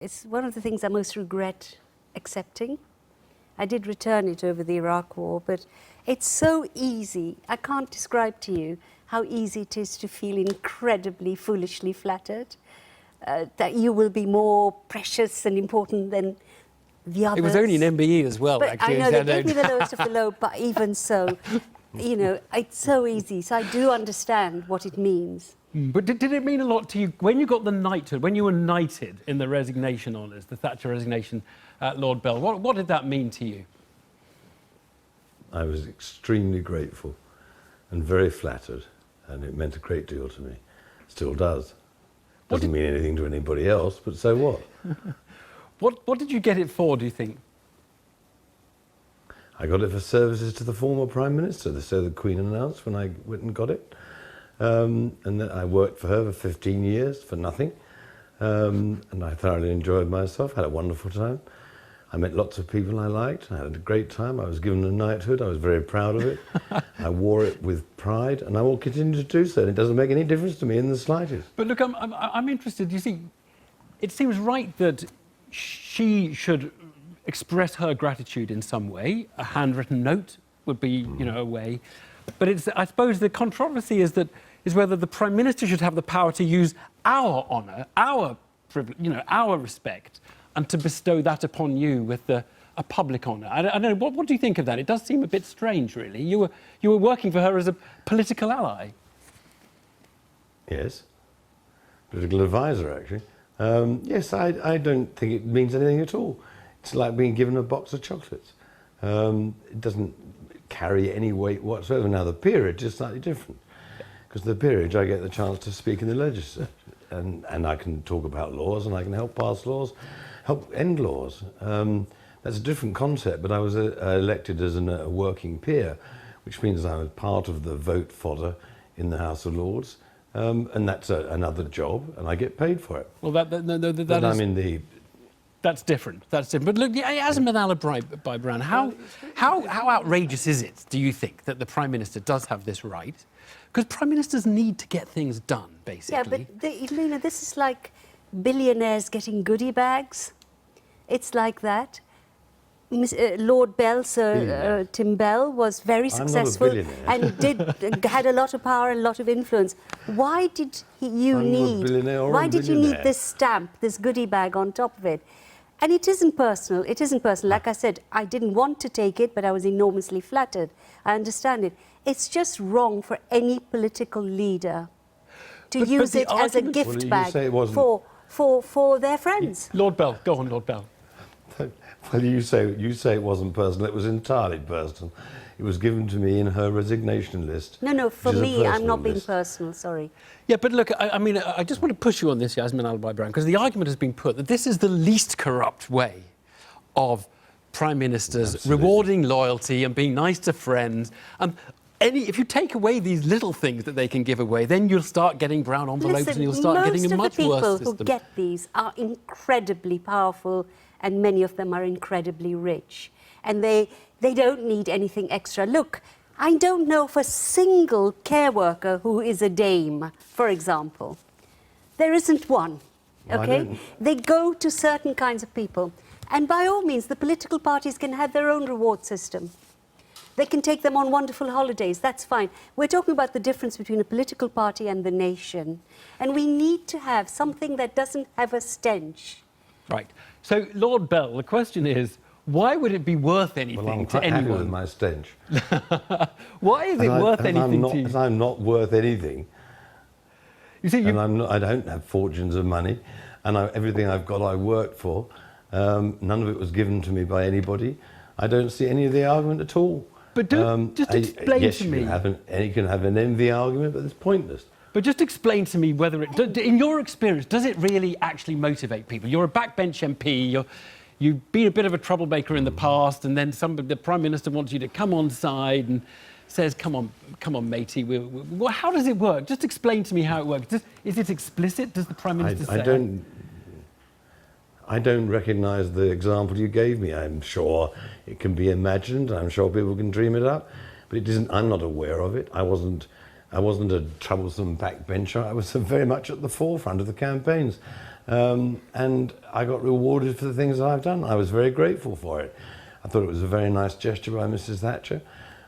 It's one of the things I most regret accepting. I did return it over the Iraq War, but it's so easy. I can't describe to you how easy it is to feel incredibly foolishly flattered, that you will be more precious and important than the others. It was only an MBE as well, but actually. I know they gave me the lowest of the low, but even so, you know, it's so easy. So I do understand what it means. But did it mean a lot to you when you got the knighthood, when you were knighted in the resignation honours, the Thatcher resignation at Lord Bell? What did that mean to you? I was extremely grateful and very flattered, and it meant a great deal to me. Still does. Doesn't mean anything to anybody else, but so what? What did you get it for, do you think? I got it for services to the former Prime Minister, so the Queen announced when I went and got it. And then I worked for her for 15 years for nothing, and I thoroughly enjoyed myself, had a wonderful time. I met lots of people I liked, I had a great time. I was given a knighthood, I was very proud of it. I wore it with pride, and I will continue to do so, and it doesn't make any difference to me in the slightest. But look, I'm interested, you see, it seems right that she should express her gratitude in some way. A handwritten note would be, you know, a way. But it's, I suppose the controversy is whether the Prime Minister should have the power to use our honour, our privilege, you know, our respect, and to bestow that upon you with a public honour. I don't know, what do you think of that? It does seem a bit strange, really. You were working for her as a political ally. Yes, political advisor, actually. Yes, I don't think it means anything at all. It's like being given a box of chocolates. It doesn't carry any weight whatsoever. Now, the peerage is slightly different, because the peerage I get the chance to speak in the legislature, and I can talk about laws, and I can help pass laws, help end laws. That's a different concept, but I was elected as a working peer, which means I was part of the vote fodder in the House of Lords, and that's another job, and I get paid for it. Well, that is... I'm in the... That's different. That's different. But look, Yasmin Alibhai-Brown, how outrageous is it, do you think, that the Prime Minister does have this right? Because Prime Ministers need to get things done, basically. Yeah, but you know, this is like billionaires getting goodie bags. It's like that. Lord Bell, Sir Tim Bell, was very successful and had a lot of power and a lot of influence. Why did you need this stamp, this goodie bag on top of it? And it isn't personal. It isn't personal. Like I said, I didn't want to take it, but I was enormously flattered. I understand it. It's just wrong for any political leader to use it as a gift bag for their friends. Lord Bell, go on, Lord Bell. Well, you say it wasn't personal. It was entirely personal. It was given to me in her resignation list. No, for me, I'm not being personal, sorry. Yeah, but look, I mean, I just want to push you on this, Yasmin Alibhai-Brown, because the argument has been put that this is the least corrupt way of Prime Ministers rewarding loyalty and being nice to friends. And if you take away these little things that they can give away, then you'll start getting brown envelopes and you'll start getting a much worse system. Most of the people who get these are incredibly powerful, and many of them are incredibly rich. And they don't need anything extra. Look, I don't know of a single care worker who is a dame, for example. There isn't one, okay? They go to certain kinds of people. And by all means, the political parties can have their own reward system. They can take them on wonderful holidays, that's fine. We're talking about the difference between a political party and the nation. And we need to have something that doesn't have a stench. Right. So, Lord Bell, the question is, why would it be worth anything to anyone? Happy with my stench. Why is it worth anything to you? As I'm not worth anything. You see, I don't have fortunes of money, and everything I've got I worked for. None of it was given to me by anybody. I don't see any of the argument at all. But just explain to me. You can have an envy argument, but it's pointless. But just explain to me whether it, in your experience, does it really actually motivate people? You're a backbench MP, you've been a bit of a troublemaker in the past, and then the Prime Minister wants you to come on side and says, come on, matey. How does it work? Just explain to me how it works. Is it explicit? Does the Prime Minister say... I don't recognise the example you gave me. I'm sure it can be imagined. I'm sure people can dream it up, but it isn't. I'm not aware of it. I wasn't a troublesome backbencher. I was very much at the forefront of the campaigns. and I got rewarded for the things that I've done. I was very grateful for it. I thought it was a very nice gesture by Mrs. Thatcher.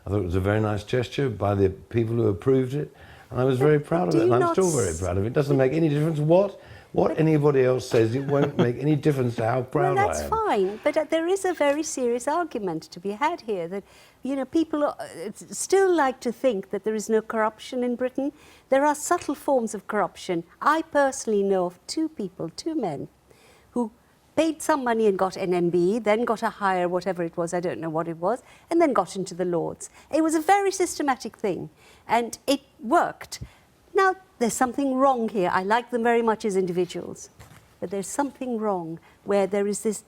I thought it was a very nice gesture by the people who approved it, and I was very proud of it, and I'm still very proud of it. It doesn't make any difference what anybody else says. It won't make any difference to how proud I am. That's fine, but there is a very serious argument to be had here that, you know, people still like to think that there is no corruption in Britain. There are subtle forms of corruption. I personally know of two men, who paid some money and got an MBE, then got a higher, whatever it was, I don't know what it was, and then got into the Lords. It was a very systematic thing, and it worked. Now, there's something wrong here. I like them very much as individuals, but there's something wrong where there is this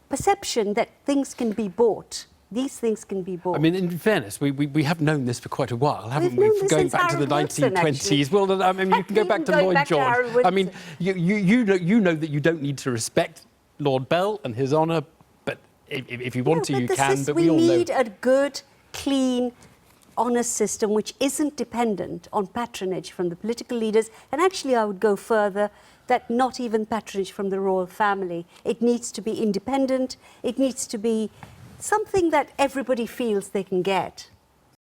perception that things can be bought. These things can be bought. I mean, in fairness, we have known this for quite a while, haven't we? Going back to the Harold Wilson, 1920s. Well, I mean, you can go back to Lloyd George. I mean, you know that you don't need to respect Lord Bell and his honour, but if you want to, you can. But we all know. We need a good, clean, honest system which isn't dependent on patronage from the political leaders, and actually I would go further, that not even patronage from the royal family. It needs to be independent. It needs to be something that everybody feels they can get.